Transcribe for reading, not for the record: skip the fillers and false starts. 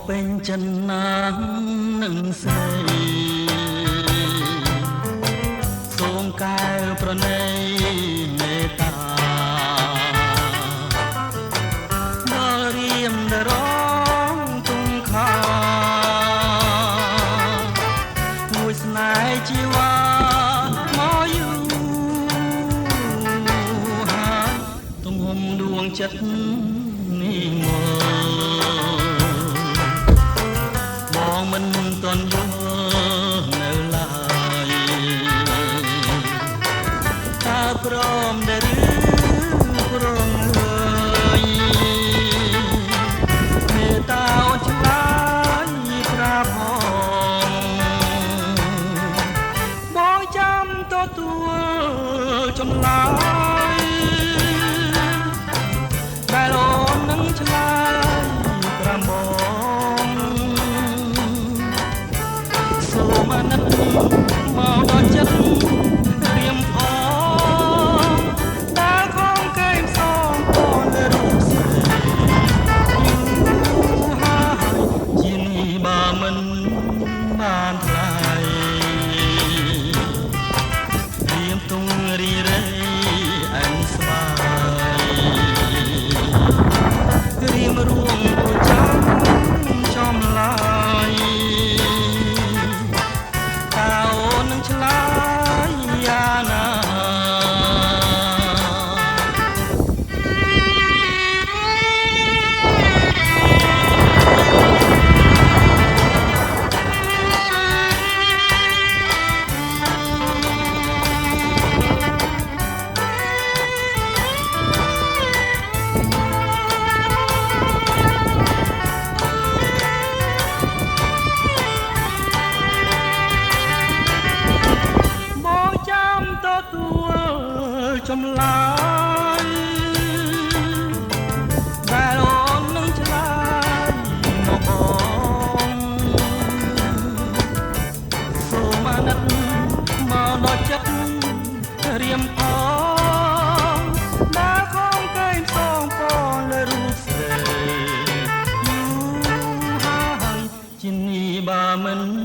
ពេញចិនណានឹងស្រីសូមកែវប្រណីមេត្តាដល់រៀមដរងទុំខាមួយស្នេហ៍ជីវ៉ាមកយូរហើយទំហំដួងចិត្តនេះមកមិនតន់យល់នៅឡើយតើព្រមដែរឬព្រមហើយមេត្តាអូនឆ្លើយប្រាប់បងចាំទទួលចម្លើយដែលអូននឹងឆ្លើយប្រាប់បងសូមអាណិតមកដល់ចិត្តរៀមផងដែលខំកែងសងតនៅរូបស្រីយូរហើយជានេះបើមិនបានថ្លៃរៀមទុំរីរៃអញស្បាយរៀមរួមគួរចាំចំឡាយឆ្លើយយ៉ាងណាចម្លើយដែលអូននឹងឆ្លើយមកបងសូមអាណិតមកដល់ចិត្តរៀមផងដែលខំកែងសងផងលើរូបស្រីយូរហើយជានេះបើមិន